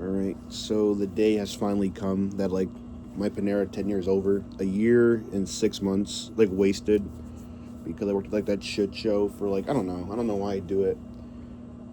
Alright, so the day has finally come that, like, my Panera 10 years over. A year and 6 months, like, wasted because I worked at, like, that shit show for, like, I don't know. I don't know why I do it.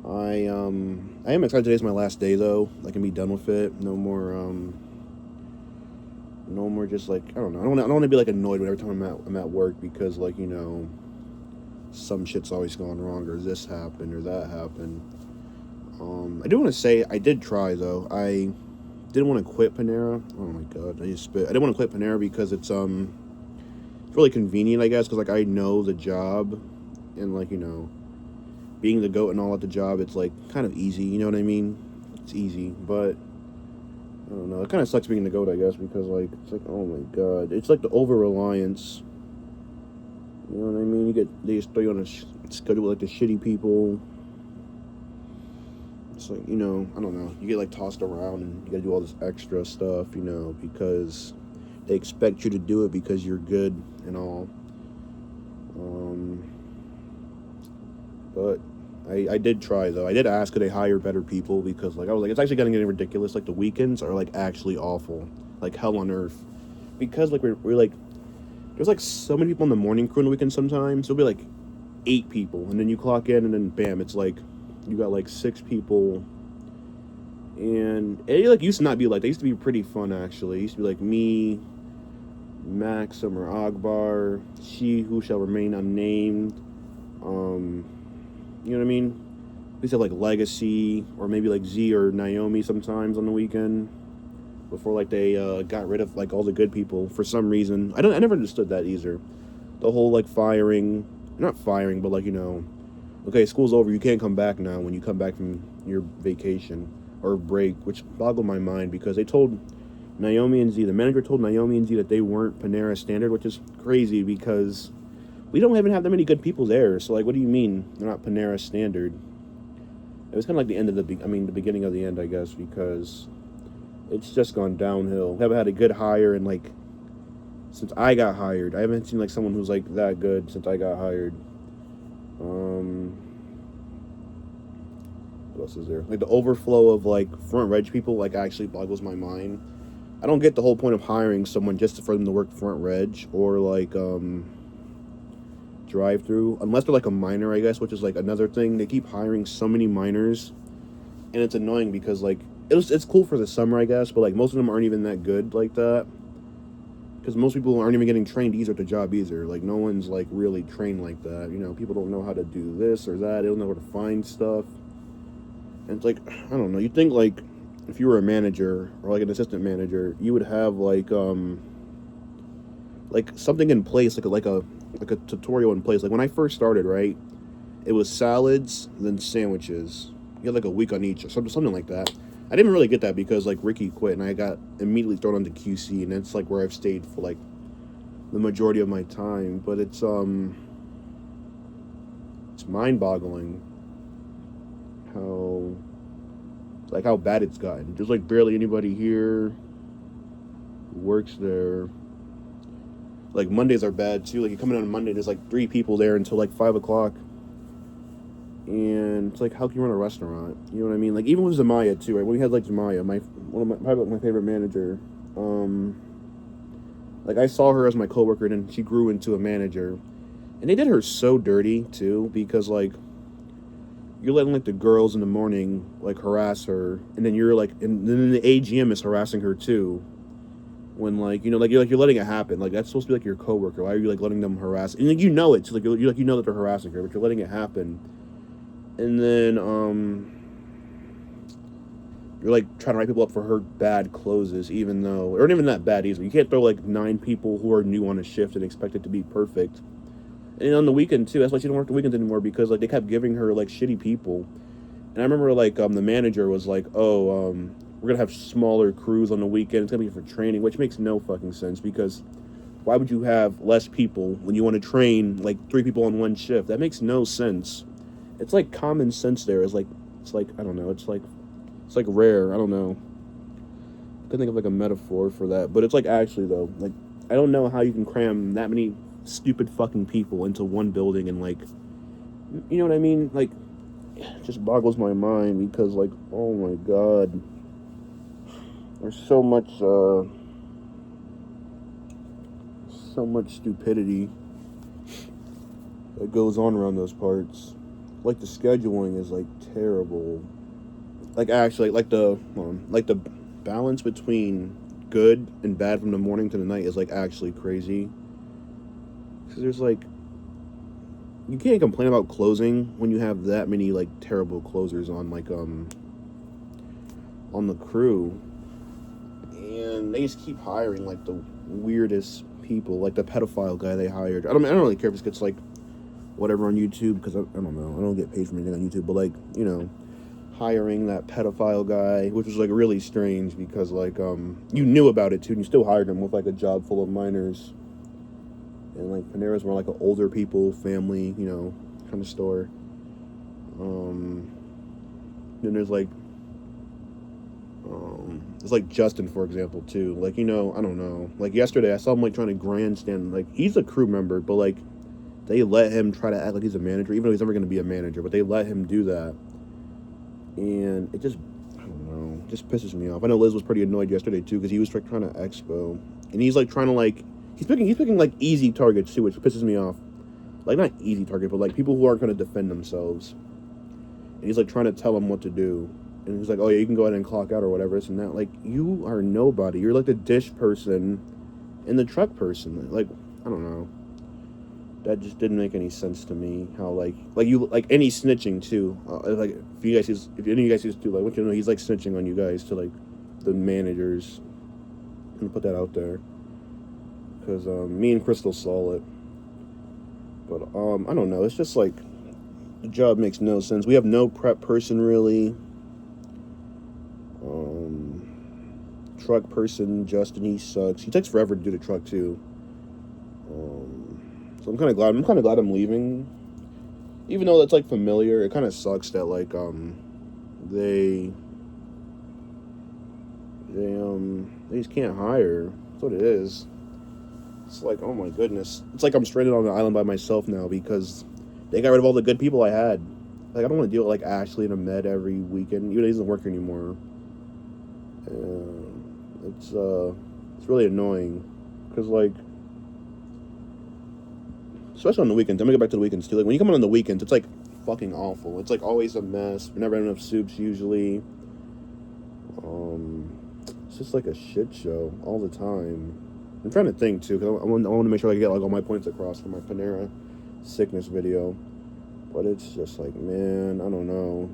I am excited today's my last day, though. I can be done with it. No more just, like, I don't know. I don't want to be, like, annoyed every time I'm at work because, like, some shit's always going wrong or this happened or that happened. I do want to say I did try though. I didn't want to quit Panera. Oh my god, I just spit. I didn't want to quit Panera because it's really convenient, I guess, because like I know the job, and like being the goat and all at the job, it's like kind of easy. You know what I mean? It's easy, but I don't know. It kind of sucks being the goat, I guess, because like it's like oh my god, it's like the over reliance. You know what I mean? They just throw you on a schedule with like the shitty people. It's like, I don't know. You get like tossed around and you gotta do all this extra stuff, because they expect you to do it because you're good and all. But I did try though. I did ask could they hire better people because like I was like it's actually getting ridiculous. Like the weekends are like actually awful, like hell on earth, because like we're like there's like so many people in the morning crew on the weekend sometimes. It'll be like 8 people, and then you clock in and then bam, it's like you got like 6 people, and it like used to not be like they used to be pretty fun actually. It used to be like me, Maxim or Agbar, she who shall remain unnamed. You know what I mean? We used to have like Legacy or maybe like Z or Naomi sometimes on the weekend before like they got rid of like all the good people for some reason. I never understood that either. The whole like firing, not firing, but like okay, school's over, you can't come back now when you come back from your vacation or break, which boggled my mind because they told Naomi and Z, the manager told Naomi and Z that they weren't Panera standard, which is crazy because we don't even have that many good people there. So, like, what do you mean they're not Panera standard? It was kind of like the end of the beginning of the end, I guess, because it's just gone downhill. We haven't had a good hire in, like, since I got hired. I haven't seen, like, someone who's, like, that good since I got hired. What else is there? Like the overflow of like front reg people like actually boggles my mind. I don't get the whole point of hiring someone just for them to work front reg or like drive through, unless they're like a miner, I guess, which is like another thing. They keep hiring so many miners, and it's annoying because like it's cool for the summer, I guess, but like most of them aren't even that good like that. Because most people aren't even getting trained either at the job either. Like no one's like really trained like that. People don't know how to do this or that. They don't know where to find stuff. And it's like, I don't know, you'd think like if you were a manager or like an assistant manager, you would have like something in place, like a tutorial in place. Like when I first started, right, it was salads, then sandwiches. You had like a week on each or something like that. I didn't really get that because like Ricky quit and I got immediately thrown onto QC, and that's like where I've stayed for like the majority of my time. But it's mind-boggling how bad it's gotten. There's like barely anybody here who works there. Like Mondays are bad too. Like you come in on a Monday, there's like 3 people there until like 5 o'clock, and it's like how can you run a restaurant? You know what I mean? Like even with Zamaya too, right? When we had like Zamaya, probably my favorite manager. Like I saw her as my coworker, and then she grew into a manager, and they did her so dirty too because like you're letting like the girls in the morning like harass her, and then you're like, and then the AGM is harassing her too. When like like you're letting it happen. Like that's supposed to be like your coworker. Why are you like letting them harass? And like it's like you're like that they're harassing her, but you're letting it happen. And then you're like trying to write people up for her bad closes, even though or not even that bad either. You can't throw like 9 people who are new on a shift and expect it to be perfect. And on the weekend too. That's why she don't work the weekends anymore because like they kept giving her like shitty people. And I remember like the manager was like, "Oh, we're gonna have smaller crews on the weekend. It's gonna be for training," which makes no fucking sense because why would you have less people when you want to train like 3 people on one shift? That makes no sense. It's like common sense there. It's like I don't know. It's like rare. I don't know. I couldn't think of like a metaphor for that, but it's like actually though, like I don't know how you can cram that many stupid fucking people into one building and like, you know what I mean? Like, it just boggles my mind because like, oh my god. there's so much stupidity that goes on around those parts. Like the scheduling is like terrible. Like actually, like the balance between good and bad from the morning to the night is like actually crazy. Because there's like you can't complain about closing when you have that many like terrible closers on the crew, and they just keep hiring like the weirdest people, like the pedophile guy they hired. I don't really care if this gets like whatever on YouTube because I don't know. I don't get paid for anything on YouTube, but like hiring that pedophile guy, which was like really strange because like you knew about it too, and you still hired him with like a job full of minors. And like Panera's more like an older people, family, kind of store. Then there's like Justin, for example, too. Like, I don't know. Like yesterday, I saw him like trying to grandstand. Like he's a crew member, but like they let him try to act like he's a manager, even though he's never going to be a manager. But they let him do that, and it just, I don't know, just pisses me off. I know Liz was pretty annoyed yesterday too because he was like trying to expo, and he's like trying to like he's picking like easy targets too, which pisses me off. Like not easy target, but like people who aren't going to defend themselves. And he's like trying to tell them what to do. And he's like, oh yeah, you can go ahead and clock out or whatever, this and that. Like, you are nobody. You're like the dish person and the truck person. Like, I don't know. That just didn't make any sense to me. How like you like any snitching too. Like if any of you guys used to like, what he's like snitching on you guys to like the managers. I'm gonna put that out there because me and Crystal saw it. But I don't know. It's just like the job makes no sense. We have no prep person really. Truck person Justin, he sucks. He takes forever to do the truck too. So I'm kind of glad I'm leaving, even though that's like familiar. It kind of sucks that like they just can't hire. That's what it is. It's like, oh my goodness. It's like I'm stranded on an island by myself now because they got rid of all the good people I had. Like I don't want to deal with like Ashley and Ahmed every weekend. Even though he doesn't work anymore. It's really annoying because like, especially on the weekends. I'm gonna get back to the weekends too. Like when you come on the weekends, it's like fucking awful. It's like always a mess. We never have enough soups usually. It's just like a shit show all the time. I'm trying to think too because I want to make sure I get like all my points across for my Panera Sickness video. But it's just like, man, I don't know.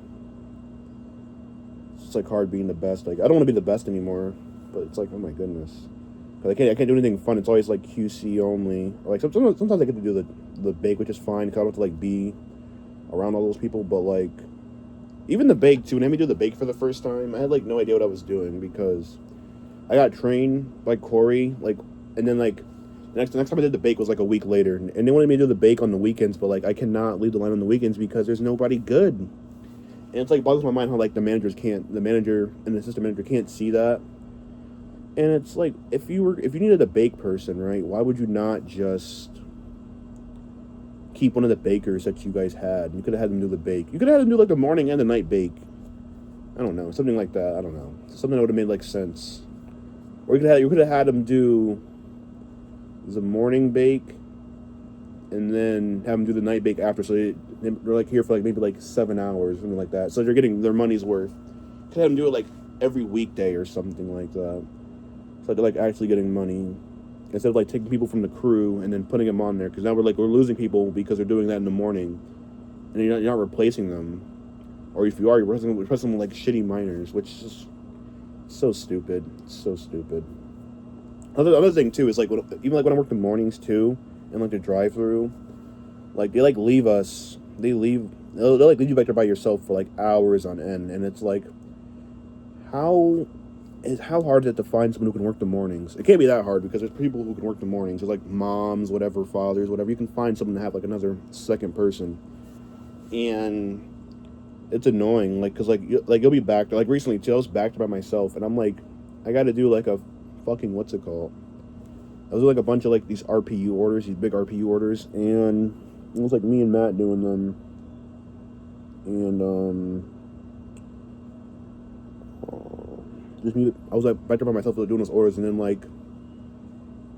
It's like hard being the best. Like I don't want to be the best anymore, but it's like, oh my goodness, because I can't do anything fun. It's always like QC only. Or like sometimes I get to do the bake, which is fine. Cause I don't have to like be around all those people. But like even the bake too. When I made me do the bake for the first time, I had like no idea what I was doing because I got trained by Corey. Like and then like the next time I did the bake was like a week later, and they wanted me to do the bake on the weekends. But like I cannot leave the line on the weekends because there's nobody good. And it's like boggles my mind how like the manager and the assistant manager can't see that. And it's like if you needed a bake person, right? Why would you not just keep one of the bakers that you guys had? You could have had them do the bake. You could have had them do like the morning and the night bake. I don't know, something like that. I don't know, something that would have made like sense. Or you could have had them do the morning bake and then have them do the night bake after, so they're like here for like maybe like 7 hours, something like that. So they're getting their money's worth. Could have them do it like every weekday or something like that. So they're like actually getting money instead of like taking people from the crew and then putting them on there. Because now we're losing people because they're doing that in the morning, and you're not replacing them. Or if you are, you're replacing them with like shitty minors, which is just so stupid. So stupid. Another thing too is like even like when I work the mornings too. And like the drive-through, like they like leave us. They'll like leave you back there by yourself for like hours on end, and it's like, how hard is it to find someone who can work the mornings? It can't be that hard because there's people who can work the mornings. There's like moms, whatever, fathers, whatever. You can find someone to have like another second person, and it's annoying. Like because you'll be back there. Like recently too, I was back there by myself, and I'm like, I got to do like a fucking what's it called? I was doing like a bunch of like these RPU orders, these big RPU orders, and it was like me and Matt doing them, and just me. I was like back there by myself doing those orders, and then like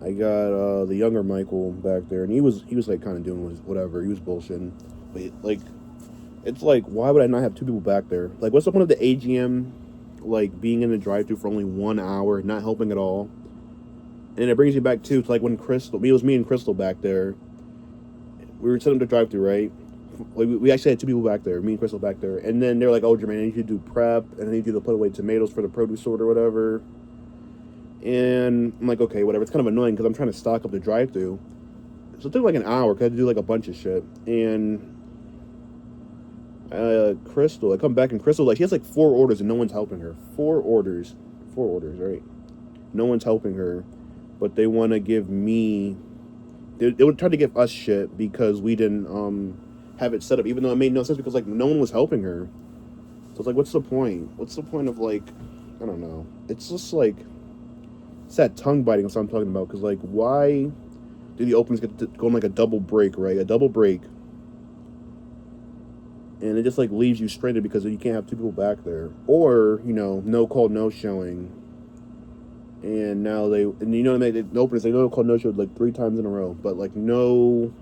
I got the younger Michael back there, and he was like kind of doing whatever. He was bullshitting, but like it's like why would I not have two people back there? Like what's the point of the AGM like being in the drive-through for only 1 hour, not helping at all? And it brings you back to like when Crystal, it was me and Crystal back there. We were setting up the drive-through, right? We actually had two people back there, me and Crystal back there, and then they're like, "Oh, Jermaine, I need you to do prep, and I need you to put away tomatoes for the produce sorter or whatever." And I'm like, okay, whatever. It's kind of annoying because I'm trying to stock up the drive-through, so it took like an hour because I had to do like a bunch of shit. And Crystal, I come back and Crystal like she has like 4 orders and no one's helping her. 4 orders, right? No one's helping her, but they want to give me. They would try to give us shit because we didn't have it set up, even though it made no sense because like no one was helping her. So it's like, what's the point? What's the point of like, I don't know. It's just like it's that tongue biting. That's what I'm talking about. Because like, why do the openings get to go on like a double break, right? A double break, and it just like leaves you stranded because you can't have two people back there, or no call, no showing. And now the openers they no call, no showed like 3 times in a row, but like no,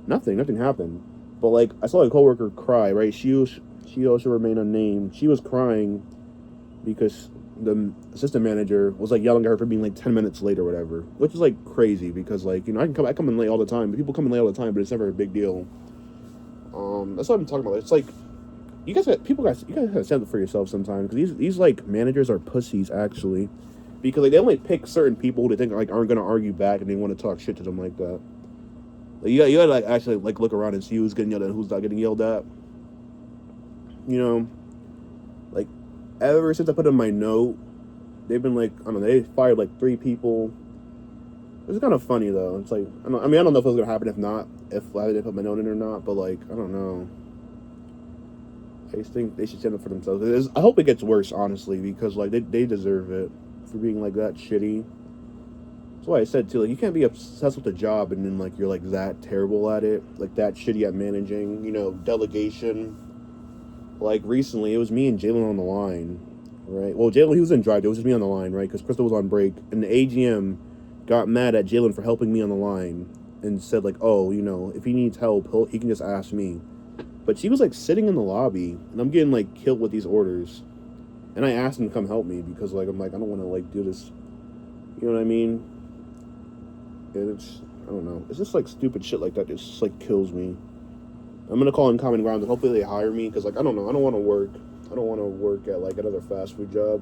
nothing happened. But like I saw a coworker cry, right? She also remained unnamed. She was crying because the assistant manager was like yelling at her for being like 10 minutes late or whatever, which is like crazy because like I come in late all the time. People come in late all the time, but it's never a big deal. That's what I'm talking about. It's like you guys gotta stand up for yourself sometimes because these like managers are pussies actually, because like they only pick certain people who they think like aren't gonna argue back and they want to talk shit to them like that. Like you gotta like actually like look around and see who's getting yelled at and who's not getting yelled at. Like ever since I put in my note, they've been like, I don't know, they fired like 3 people. It's kind of funny though. It's like I don't know if it was gonna happen if I didn't put my note in or not. But like I don't know. I just think they should stand up for themselves. I hope it gets worse, honestly, because like they deserve it for being like that shitty. That's why I said too, like you can't be obsessed with the job and then like you're like that terrible at it, like that shitty at managing. Delegation. Like recently, it was me and Jalen on the line, right? Well, Jalen he was in drive. It was just me on the line, right? Because Crystal was on break, and the AGM got mad at Jalen for helping me on the line and said like, oh, if he needs help, he can just ask me. But she was like sitting in the lobby, and I'm getting like killed with these orders, and I asked him to come help me because like I'm like I don't want to like do this, you know what I mean? And it's I don't know, it's just like stupid shit like that. It just like kills me. I'm gonna call in Common Ground and hopefully they hire me because like I don't know, I don't want to work at like another fast food job,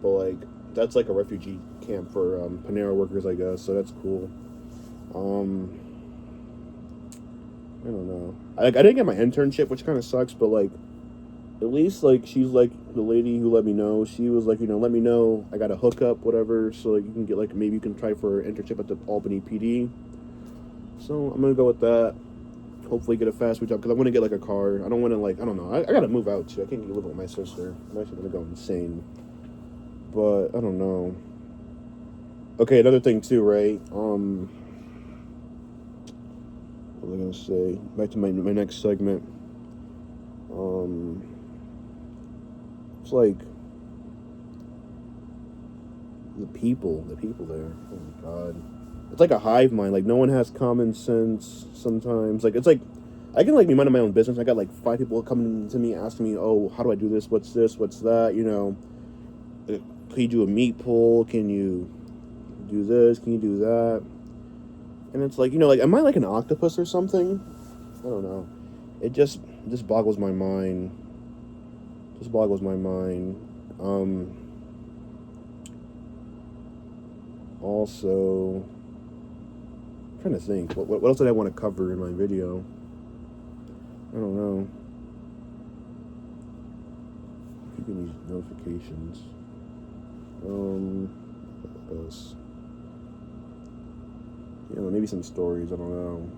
but like that's like a refugee camp for Panera workers, I guess. So that's cool. I don't know. I didn't get my internship, which kind of sucks, but like, at least like she's like the lady who let me know. She was like, let me know I got a hookup, whatever, so like you can get like maybe you can try for an internship at the Albany PD. So I'm gonna go with that. Hopefully get a fast food job because I want to get like a car. I don't want to like I don't know. I gotta move out too. I can't live with my sister. I'm actually gonna go insane. But I don't know. Okay, another thing too, right? What was I gonna say? Back to my next segment. It's like the people there. Oh my god, it's like a hive mind. Like no one has common sense sometimes. Like it's like I can like be minding my own business. I got like 5 people coming to me asking me, oh, how do I do this? What's this? What's that? Can you do a meat pull? Can you do this? Can you do that? And it's like, like, am I like an octopus or something? I don't know. It just boggles my mind. Just boggles my mind. Also, I'm trying to think. What else did I want to cover in my video? I don't know. Keeping these notifications. What else? Maybe some stories. I don't know.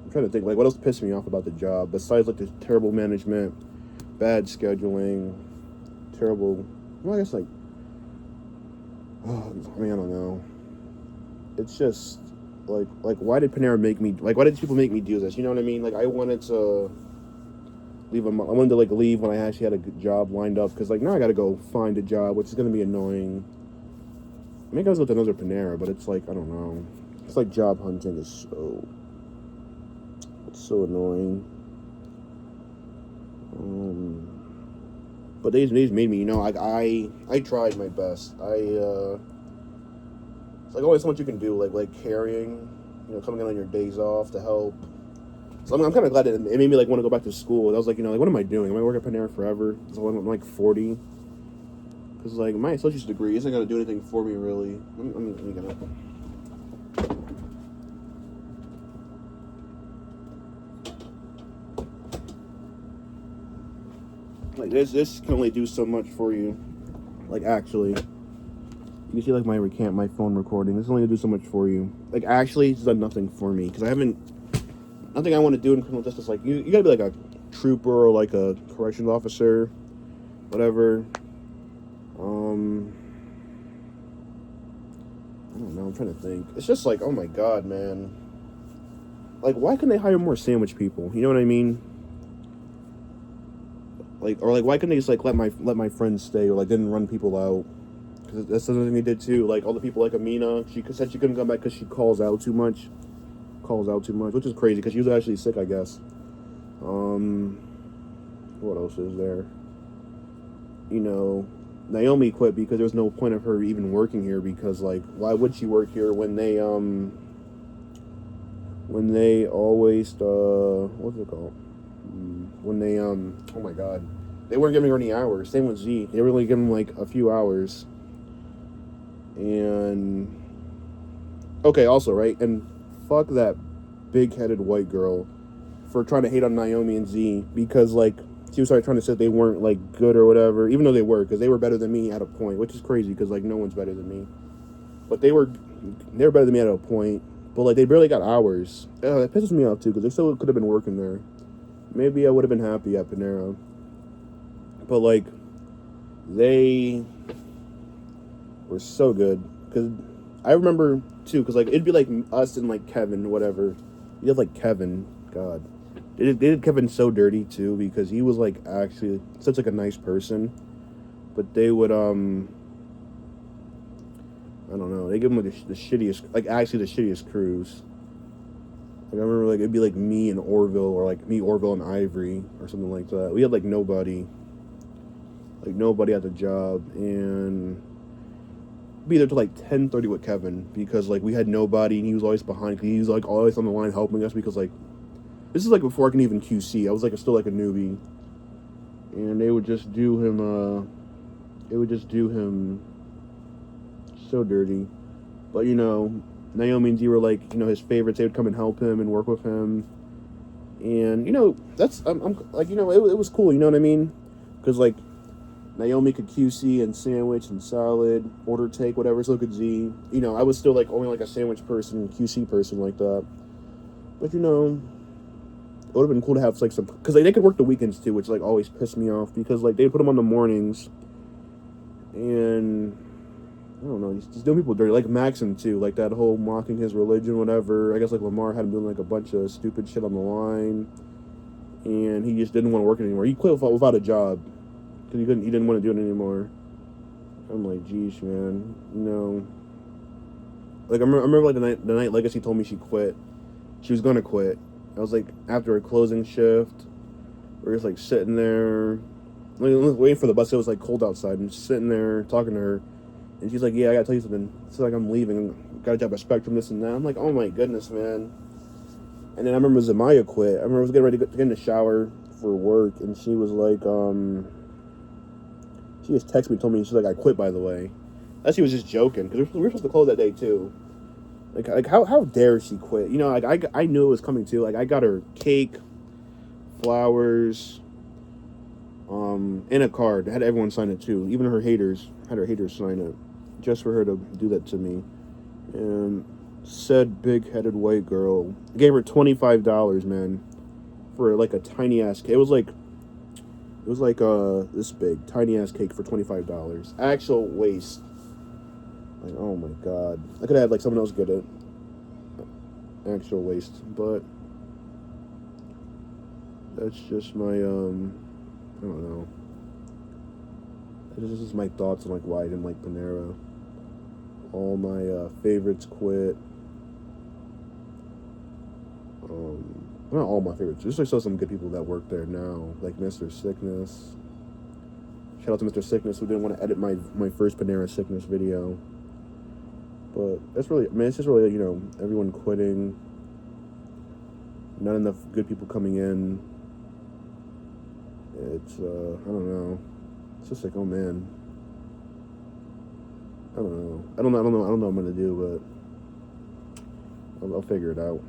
I'm trying to think. Like, what else pissed me off about the job besides like the terrible management, bad scheduling, terrible. Well, I guess like. I don't know. It's just like why did Panera make me like? Why did people make me do this? You know what I mean? Like, I wanted to. I wanted to like leave when I actually had a good job lined up because like now I got to go find a job, which is gonna be annoying. Maybe I was with another Panera, but it's like I don't know. It's like job hunting is it's so annoying. But these made me, I tried my best. It's like always so much you can do, like carrying, coming in on your days off to help. So I'm kind of glad that it made me like want to go back to school. I was like, like what am I doing? Am I working at Panera forever? So I'm like 40. Because like my associate's degree isn't gonna do anything for me really. Let me get it. Like this can only do so much for you. Like actually, you can see like my phone recording. This is only gonna do so much for you. Like actually, it's done nothing for me because I haven't. Nothing I want to do in criminal justice. Like you gotta be like a trooper or like a corrections officer, whatever. I don't know. I'm trying to think. It's just like, oh my god, man. Like, why couldn't they hire more sandwich people? You know what I mean? Like, or like, why couldn't they just like let my friends stay or like didn't run people out? Because that's something they did too. Like all the people like Amina, she said she couldn't come back because she calls out too much, which is crazy because she was actually sick, I guess. What else is there? Naomi quit because there's no point of her even working here because like why would she work here when they always what's it called when they oh my god, they weren't giving her any hours. Same with Z, they were only giving like a few hours. And okay, also right, and fuck that big-headed white girl for trying to hate on Naomi and Z because like she was like trying to say they weren't like good or whatever, even though they were, because they were better than me at a point, which is crazy because like no one's better than me. But they were better than me at a point, but like they barely got hours. That pisses me off too because they still could have been working there. Maybe I would have been happy at Panera, but like they were so good because I remember too because like it'd be like us and like Kevin, whatever. You have like Kevin, God. They did Kevin so dirty too because he was like actually such like a nice person, but they would I don't know, they give him like the shittiest, like actually the shittiest crews. Like I remember like it'd be like me and Orville or like me, Orville and Ivory or something like that. We had like nobody at the job and be there till like 10:30 with Kevin because like we had nobody and he was always behind. He was like always on the line helping us because like. This is like before I can even QC. I was like still like a newbie, and they would just do him. So dirty. But Naomi and Z were like his favorites. They would come and help him and work with him, and that's I'm like it was cool. You know what I mean? Because like Naomi could QC and sandwich and salad, order take whatever. So could Z. I was still like only like a sandwich person, QC person like that. But it would have been cool to have like some, because like, they could work the weekends too, which like always pissed me off because like they put them on the mornings, and I don't know, just doing people dirty, like Maxim too, like that whole mocking his religion, whatever. I guess like Lamar had him doing like a bunch of stupid shit on the line, and he just didn't want to work it anymore. He quit without a job because he didn't want to do it anymore. I'm like, geez, man, Like I remember like the night Legacy told me she quit, she was gonna quit. I was like, after a closing shift, we were just like sitting there, waiting for the bus. It was like cold outside, and just sitting there talking to her. And she's like, "Yeah, I gotta tell you something. It's like I'm leaving. Got a job at Spectrum, this and that." I'm like, "Oh my goodness, man." And then I remember Zamaya quit. I remember I was getting ready to get in the shower for work, and she was like, she just texted me, told me she's like, "I quit, by the way." That she was just joking because we were supposed to close that day too. Like how dare she quit? Like I knew it was coming too. Like I got her cake, flowers, and a card. I had everyone sign it too. Even her haters sign it, just for her to do that to me. And said big-headed white girl gave her $25, man, for like a tiny ass cake. It was like this big tiny ass cake for $25. Actual waste. Like, oh my god. I could have had like someone else get it. Actual waste. But that's just my I don't know. This is my thoughts on like why I didn't like Panera. All my favorites quit. Not all my favorites. Just I saw some good people that work there now, like Mr. Sickness. Shout out to Mr. Sickness who didn't want to edit my first Panera Sickness video. But that's really, I mean, it's just really, you know, everyone quitting. Not enough good people coming in. It's I don't know. It's just like, oh man. I don't know what I'm gonna do, but I'll figure it out.